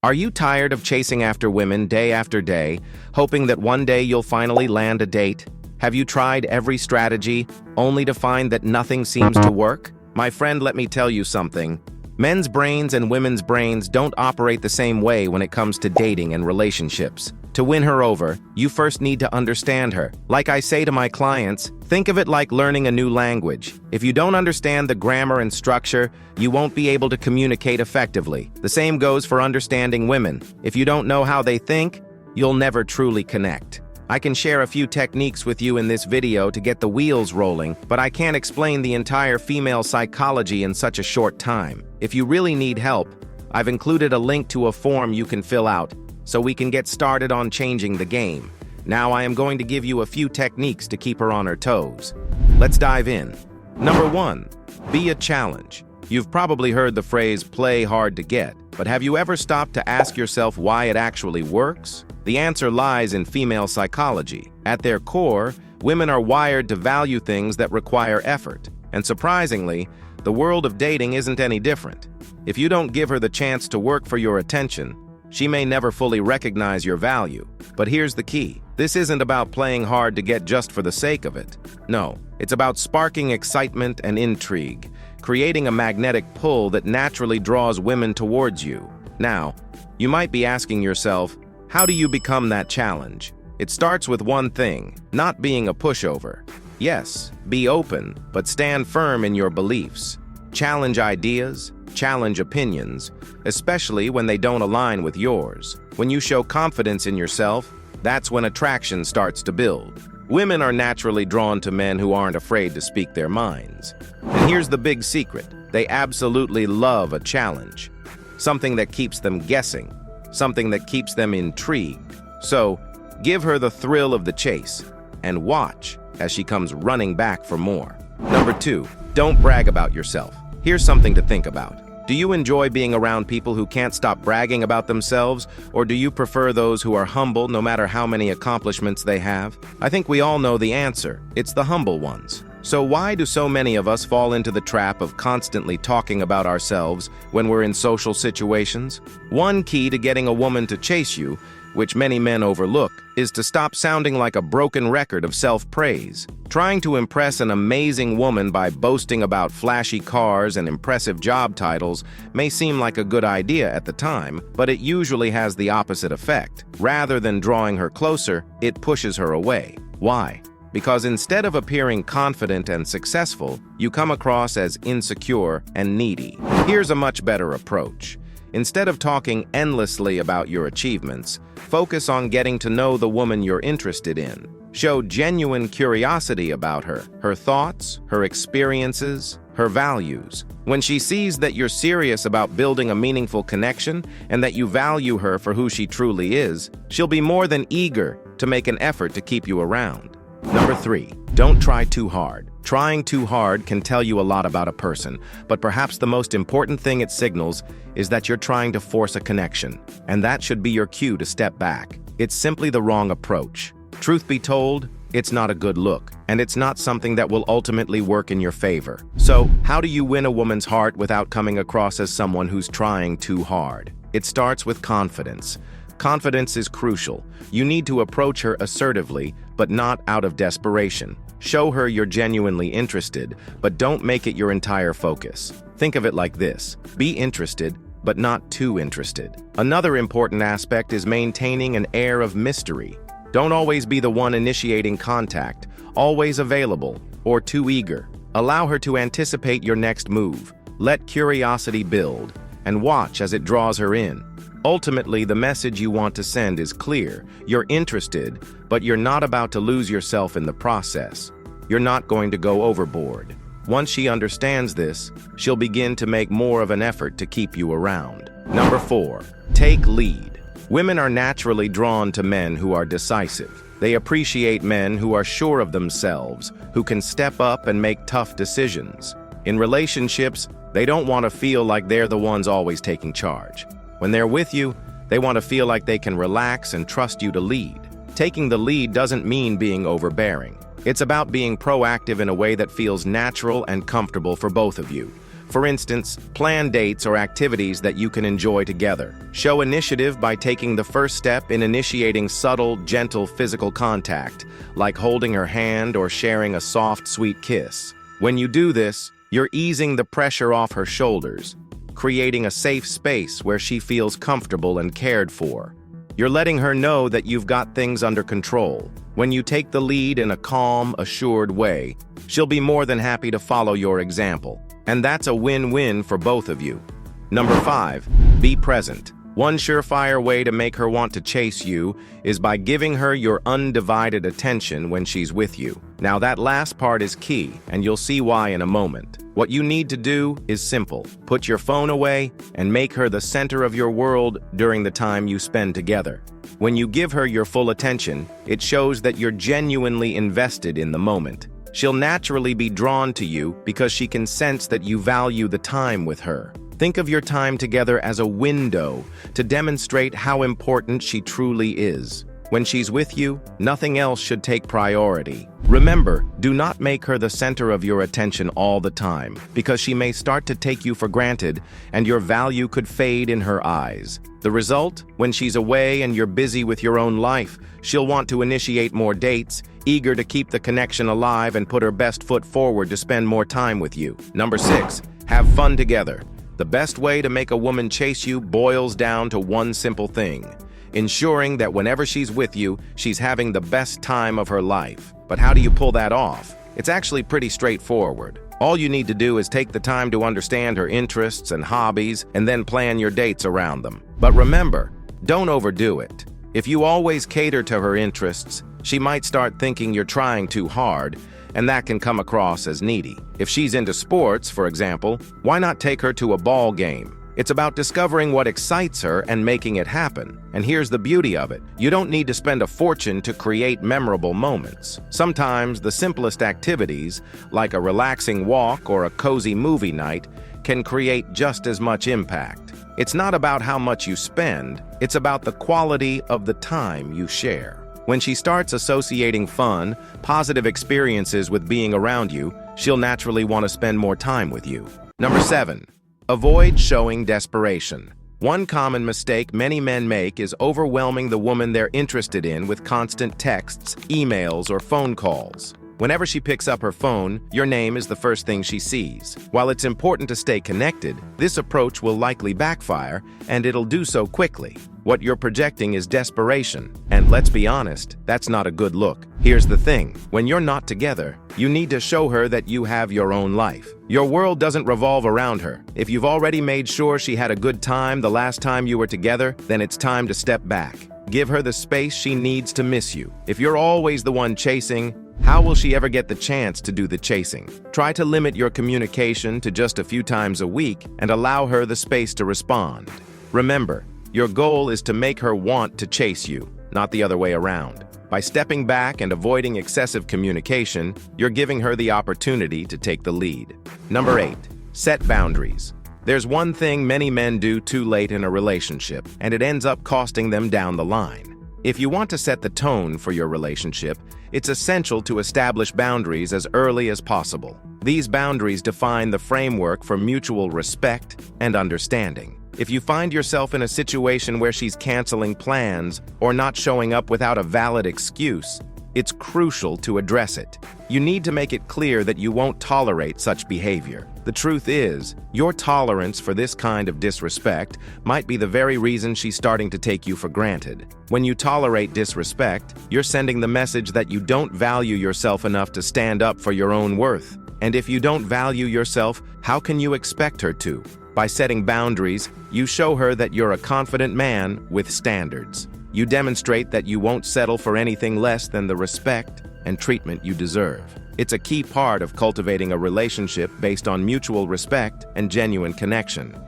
Are you tired of chasing after women day after day, hoping that one day you'll finally land a date? Have you tried every strategy, only to find that nothing seems to work? My friend, let me tell you something. Men's brains and women's brains don't operate the same way when it comes to dating and relationships. To win her over, you first need to understand her. Like I say to my clients, think of it like learning a new language. If you don't understand the grammar and structure, you won't be able to communicate effectively. The same goes for understanding women. If you don't know how they think, you'll never truly connect. I can share a few techniques with you in this video to get the wheels rolling, but I can't explain the entire female psychology in such a short time. If you really need help, I've included a link to a form you can fill out, so we can get started on changing the game. Now I am going to give you a few techniques to keep her on her toes. Let's dive in. Number 1, be a challenge. You've probably heard the phrase play hard to get, but have you ever stopped to ask yourself why it actually works? The answer lies in female psychology. At their core, women are wired to value things that require effort. And surprisingly, the world of dating isn't any different. If you don't give her the chance to work for your attention, she may never fully recognize your value. But here's the key. This isn't about playing hard to get just for the sake of it. No, it's about sparking excitement and intrigue, creating a magnetic pull that naturally draws women towards you. Now, you might be asking yourself, how do you become that challenge? It starts with one thing, not being a pushover. Yes, be open, but stand firm in your beliefs. Challenge ideas, challenge opinions, especially when they don't align with yours. When you show confidence in yourself, that's when attraction starts to build. Women are naturally drawn to men who aren't afraid to speak their minds. And here's the big secret. They absolutely love a challenge. Something that keeps them guessing. Something that keeps them intrigued. So, give her the thrill of the chase and watch as she comes running back for more. Number 2, don't brag about yourself. Here's something to think about. Do you enjoy being around people who can't stop bragging about themselves, or do you prefer those who are humble no matter how many accomplishments they have? I think we all know the answer. It's the humble ones. So why do so many of us fall into the trap of constantly talking about ourselves when we're in social situations? One key to getting a woman to chase you, which many men overlook, is to stop sounding like a broken record of self-praise. Trying to impress an amazing woman by boasting about flashy cars and impressive job titles may seem like a good idea at the time, but it usually has the opposite effect. Rather than drawing her closer, it pushes her away. Why? Because instead of appearing confident and successful, you come across as insecure and needy. Here's a much better approach. Instead of talking endlessly about your achievements, focus on getting to know the woman you're interested in. Show genuine curiosity about her, her thoughts, her experiences, her values. When she sees that you're serious about building a meaningful connection and that you value her for who she truly is, she'll be more than eager to make an effort to keep you around. Number 3, don't try too hard. Trying too hard can tell you a lot about a person, but perhaps the most important thing it signals is that you're trying to force a connection, and that should be your cue to step back. It's simply the wrong approach. Truth be told, it's not a good look, and it's not something that will ultimately work in your favor. So, how do you win a woman's heart without coming across as someone who's trying too hard? It starts with confidence. Confidence is crucial. You need to approach her assertively, but not out of desperation. Show her you're genuinely interested, but don't make it your entire focus. Think of it like this. Be interested, but not too interested. Another important aspect is maintaining an air of mystery. Don't always be the one initiating contact, always available, or too eager. Allow her to anticipate your next move. Let curiosity build, and watch as it draws her in. Ultimately, the message you want to send is clear. You're interested, but you're not about to lose yourself in the process. You're not going to go overboard. Once she understands this, she'll begin to make more of an effort to keep you around. Number 4, take lead. Women are naturally drawn to men who are decisive. They appreciate men who are sure of themselves, who can step up and make tough decisions. In relationships, they don't want to feel like they're the ones always taking charge. When they're with you, they want to feel like they can relax and trust you to lead. Taking the lead doesn't mean being overbearing. It's about being proactive in a way that feels natural and comfortable for both of you. For instance, plan dates or activities that you can enjoy together. Show initiative by taking the first step in initiating subtle, gentle physical contact, like holding her hand or sharing a soft, sweet kiss. When you do this, you're easing the pressure off her shoulders, creating a safe space where she feels comfortable and cared for. You're letting her know that you've got things under control. When you take the lead in a calm, assured way, she'll be more than happy to follow your example. And that's a win-win for both of you. Number 5, be present. One surefire way to make her want to chase you is by giving her your undivided attention when she's with you. Now that last part is key, and you'll see why in a moment. What you need to do is simple. Put your phone away and make her the center of your world during the time you spend together. When you give her your full attention, it shows that you're genuinely invested in the moment. She'll naturally be drawn to you because she can sense that you value the time with her. Think of your time together as a window to demonstrate how important she truly is. When she's with you, nothing else should take priority. Remember, do not make her the center of your attention all the time, because she may start to take you for granted and your value could fade in her eyes. The result? When she's away and you're busy with your own life, she'll want to initiate more dates, eager to keep the connection alive and put her best foot forward to spend more time with you. Number 6, have fun together. The best way to make a woman chase you boils down to one simple thing: ensuring that whenever she's with you, she's having the best time of her life. But how do you pull that off? It's actually pretty straightforward. All you need to do is take the time to understand her interests and hobbies and then plan your dates around them. But remember, don't overdo it. If you always cater to her interests, she might start thinking you're trying too hard, and that can come across as needy. If she's into sports, for example, why not take her to a ball game? It's about discovering what excites her and making it happen. And here's the beauty of it: you don't need to spend a fortune to create memorable moments. Sometimes the simplest activities, like a relaxing walk or a cozy movie night, can create just as much impact. It's not about how much you spend, it's about the quality of the time you share. When she starts associating fun, positive experiences with being around you, she'll naturally want to spend more time with you. Number 7, avoid showing desperation. One common mistake many men make is overwhelming the woman they're interested in with constant texts, emails, or phone calls. Whenever she picks up her phone, your name is the first thing she sees. While it's important to stay connected, this approach will likely backfire, and it'll do so quickly. What you're projecting is desperation, and let's be honest, that's not a good look. Here's the thing: when you're not together, you need to show her that you have your own life. Your world doesn't revolve around her. If you've already made sure she had a good time the last time you were together, then it's time to step back. Give her the space she needs to miss you. If you're always the one chasing, how will she ever get the chance to do the chasing? Try to limit your communication to just a few times a week and allow her the space to respond. Remember, your goal is to make her want to chase you, not the other way around. By stepping back and avoiding excessive communication, you're giving her the opportunity to take the lead. Number 8, set boundaries. There's one thing many men do too late in a relationship, and it ends up costing them down the line. If you want to set the tone for your relationship, it's essential to establish boundaries as early as possible. These boundaries define the framework for mutual respect and understanding. If you find yourself in a situation where she's canceling plans or not showing up without a valid excuse, it's crucial to address it. You need to make it clear that you won't tolerate such behavior. The truth is, your tolerance for this kind of disrespect might be the very reason she's starting to take you for granted. When you tolerate disrespect, you're sending the message that you don't value yourself enough to stand up for your own worth. And if you don't value yourself, how can you expect her to? By setting boundaries, you show her that you're a confident man with standards. You demonstrate that you won't settle for anything less than the respect and treatment you deserve. It's a key part of cultivating a relationship based on mutual respect and genuine connection.